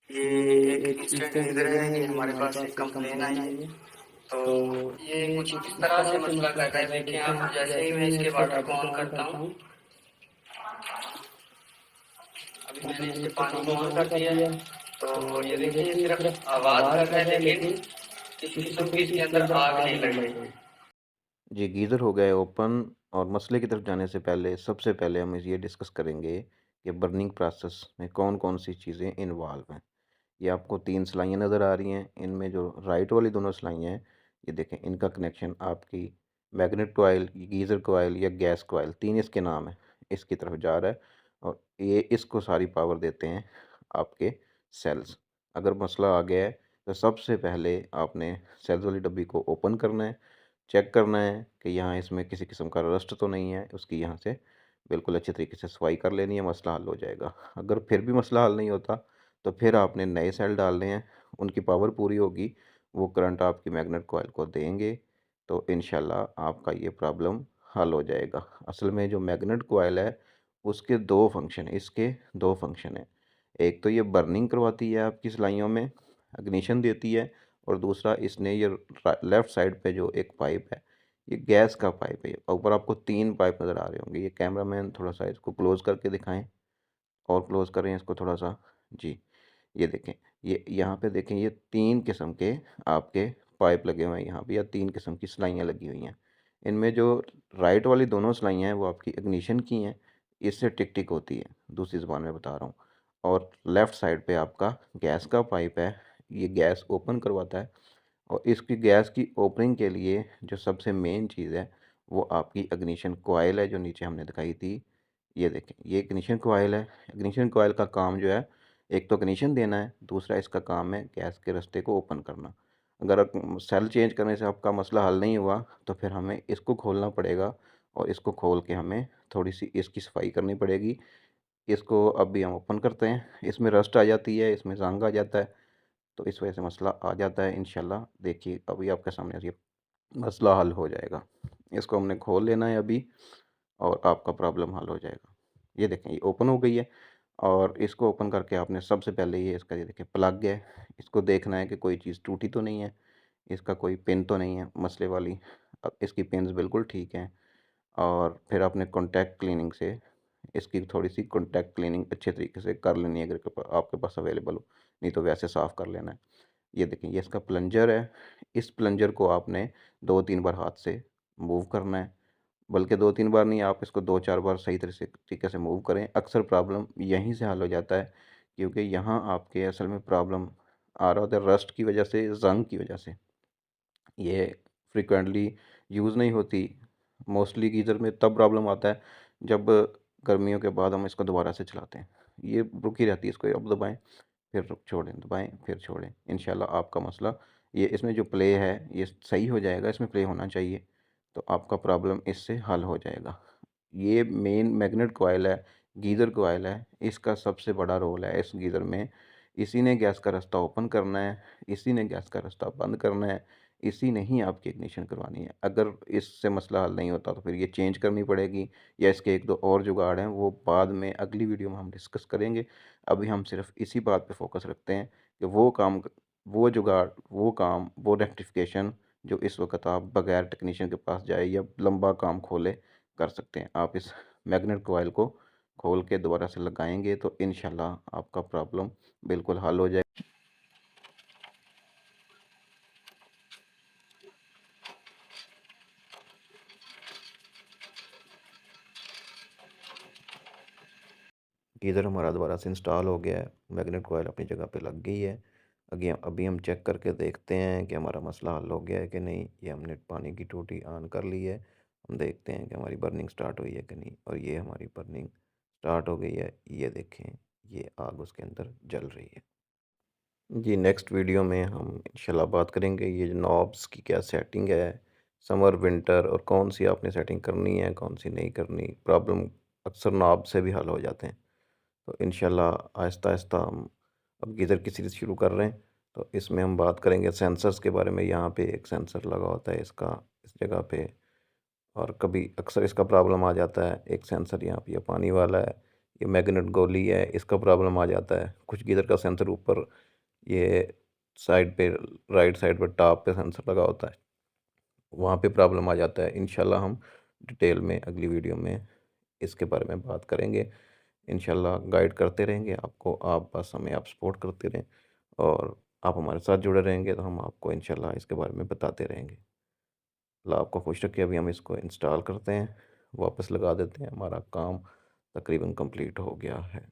ये एक instant geyser है, ये हमारे पास एक कंप्लेन आई है। तो ये कुछ इस तरह से मसला कर रहा है, देखें आप, जैसे ही मैं इसके वाटर को ऑन करता हूँ, अभी मैंने इसके पानी को ऑन कर दिया है, तो ये देखिए ये सिर्फ आवाज़ कर रहा है, लेकिन इस किस्म की इसके अंदर आग नहीं लग रही। जी, गीज़र हो गए ओपन। और मसले की तरफ जाने से पहले सबसे पहले हम ये डिस्कस करेंगे कि बर्निंग प्रोसेस में कौन-कौन सी चीज़ें इन्वॉल्व हैं। ये आपको 3 सिलाइयाँ नज़र आ रही हैं, इनमें जो राइट वाली दोनों सिलाइयाँ हैं, ये देखें इनका कनेक्शन आपकी मैग्नेट कॉइल, गीज़र कॉइल या गैस कॉइल 3 इसके नाम हैं, इसकी तरफ जा रहा है और ये इसको सारी पावर देते हैं आपके सेल्स। अगर मसला आ गया है तो सबसे पहले आपने सेल्स वाली डब्बी को ओपन करना है, चेक करना है कि यहाँ इसमें किसी किस्म का रस्ट तो नहीं है, उसकी यहाँ से बिल्कुल अच्छे तरीके से सफाई कर लेनी है, मसला हल हो जाएगा। अगर फिर भी मसला हल नहीं होता तो फिर आपने नए सेल डालने हैं, उनकी पावर पूरी होगी, वो करंट आपकी मैग्नेट कॉइल को देंगे, तो इंशाल्लाह आपका ये प्रॉब्लम हल हो जाएगा। असल में जो मैग्नेट कॉइल है, उसके 2 फंक्शन हैं, इसके 2 फंक्शन हैं। एक तो ये बर्निंग करवाती है आपकी सिलाइयों में, इग्निशन देती है, और दूसरा इसने ये लेफ़्ट साइड पे जो एक पाइप है, ये गैस का पाइप है। ऊपर आपको 3 पाइप नज़र आ रहे होंगे। ये कैमरामैन थोड़ा-सा इसको क्लोज़ करके दिखाएँ, और क्लोज़ करें इसको थोड़ा-सा। जी। ये देखें, ये यहाँ पे देखें, ये 3 किस्म के आपके पाइप लगे हुए हैं यहाँ पे, या 3 किस्म की सिलाइयाँ लगी हुई हैं। इनमें जो राइट वाली दोनों सिलाइयाँ हैं वो आपकी इग्निशन की हैं, इससे टिक-टिक होती है, दूसरी ज़ुबान में बता रहा हूँ। और लेफ़्ट साइड पे आपका गैस का पाइप है, ये गैस ओपन करवाता है। और इसकी गैस की ओपनिंग के लिए जो सबसे मेन चीज़ है, वो आपकी इग्निशन कॉइल है, जो नीचे हमने दिखाई थी। ये देखें, ये इग्निशन कॉइल है। इग्निशन कॉइल का काम जो है, एक तो इग्निशन देना है, दूसरा इसका काम है गैस के रास्ते को ओपन करना। अगर सेल चेंज करने से आपका मसला हल नहीं हुआ, तो फिर हमें इसको खोलना पड़ेगा, और इसको खोल के हमें थोड़ी-सी इसकी सफाई करनी पड़ेगी। इसको अभी हम ओपन करते हैं, इसमें रस्ट आ जाती है, इसमें ज़ंग आ जाता है, तो इस वजह से मसला आ जाता है। इंशाल्लाह देखिए अभी आपके सामने ये मसला हल हो जाएगा। इसको हमने खोल लेना है अभी, और आपका प्रॉब्लम हल हो जाएगा। ये देखें, ये ओपन हो गई है, और इसको ओपन करके आपने सबसे पहले ये इसका, ये देखिए प्लग है, इसको देखना है कि कोई चीज़ टूटी तो नहीं है, इसका कोई पिन तो नहीं है मसले वाली। इसकी पिन्स बिल्कुल ठीक हैं। और फिर आपने कॉन्टैक्ट क्लीनिंग से इसकी थोड़ी-सी कॉन्टैक्ट क्लीनिंग अच्छे तरीके से कर लेनी है, अगर आपके पास अवेलेबल हो, नहीं तो वैसे साफ़ कर लेना है। ये देखें, ये इसका प्लंजर है, इस प्लंजर को आपने 2-3 बार हाथ से मूव करना है। बल्कि 2-3 बार नहीं, आप इसको 2-4 बार सही तरह से तरीके से मूव करें। अक्सर प्रॉब्लम यहीं से हल हो जाता है, क्योंकि यहाँ आपके असल में प्रॉब्लम आ रहा होता है रस्ट की वजह से, ज़ंग की वजह से। ये फ्रीक्वेंटली यूज़ नहीं होती। मोस्टली गीज़र में तब प्रॉब्लम आता है जब गर्मियों के बाद हम इसको दोबारा से चलाते हैं। ये रुकी रहती है, इसको अब दबाएँ, फिर छोड़ें, दबाएँ, फिर छोड़ें। इंशाल्लाह आपका मसला, ये इसमें जो प्ले है ये सही हो जाएगा, इसमें प्ले होना चाहिए, तो आपका प्रॉब्लम इससे हल हो जाएगा। ये मेन मैग्नेट कॉइल है, गीज़र कॉइल है, इसका सबसे बड़ा रोल है इस गीज़र में। इसी ने गैस का रास्ता ओपन करना है, इसी ने गैस का रास्ता बंद करना है, इसी ने ही आपकी इग्निशन करवानी है। अगर इससे मसला हल नहीं होता तो फिर ये चेंज करनी पड़ेगी, या इसके 1-2 और जुगाड़ हैं, वो बाद में अगली वीडियो में हम डिस्कस करेंगे। अभी हम सिर्फ़ इसी बात पे फ़ोकस रखते हैं कि वो जुगाड़, वो काम, वो रेक्टिफ़िकेशन जो इस वक़्त आप बगैर टेक्नीशियन के पास जाए या लंबा काम खोले कर सकते हैं। आप इस मैग्नेट कॉइल को खोल के दोबारा से लगाएँगे तो इंशाल्लाह आपका प्रॉब्लम बिल्कुल हल हो जाए। गीज़र हमारा दोबारा से इंस्टॉल हो गया है, मैग्नेट कॉइल अपनी जगह पे लग गई है। अभी हम चेक करके देखते हैं कि हमारा मसला हल हो गया है कि नहीं। ये हमने पानी की टूटी ऑन कर ली है, हम देखते हैं कि हमारी बर्निंग स्टार्ट हुई है कि नहीं। और ये हमारी बर्निंग स्टार्ट हो गई है, ये देखें, ये आग उसके अंदर जल रही है। जी, नेक्स्ट वीडियो में हम इंशाल्लाह बात करेंगे ये जो नॉब्स की क्या सेटिंग है, समर विंटर, और कौन सी आपने सेटिंग करनी है, कौन सी नहीं करनी। प्रॉब्लम अक्सर नॉब से भी हल हो जाते हैं। तो इंशाल्लाह आहिस्ता-आहिस्ता हम अब गीज़र की सीरीज़ शुरू कर रहे हैं। तो इसमें हम बात करेंगे सेंसर्स के बारे में। यहाँ पे एक सेंसर लगा होता है इसका, इस जगह पे, और कभी अक्सर इसका प्रॉब्लम आ जाता है। एक सेंसर यहाँ पे ये पानी वाला है, ये मैग्नेट गोली है, इसका प्रॉब्लम आ जाता है। कुछ गीज़र का सेंसर ऊपर ये साइड पे, राइट साइड पर टॉप पे सेंसर लगा होता है, वहाँ पे प्रॉब्लम आ जाता है। इंशाल्लाह हम डिटेल में अगली वीडियो में इसके बारे में बात करेंगे। इंशाल्लाह गाइड करते रहेंगे आपको, आप बस हमें आप सपोर्ट करते रहें और आप हमारे साथ जुड़े रहेंगे तो हम आपको इंशाल्लाह इसके बारे में बताते रहेंगे। अल्लाह आपको खुश रखे। अभी हम इसको इंस्टॉल करते हैं, वापस लगा देते हैं, हमारा काम तकरीबन कंप्लीट हो गया है।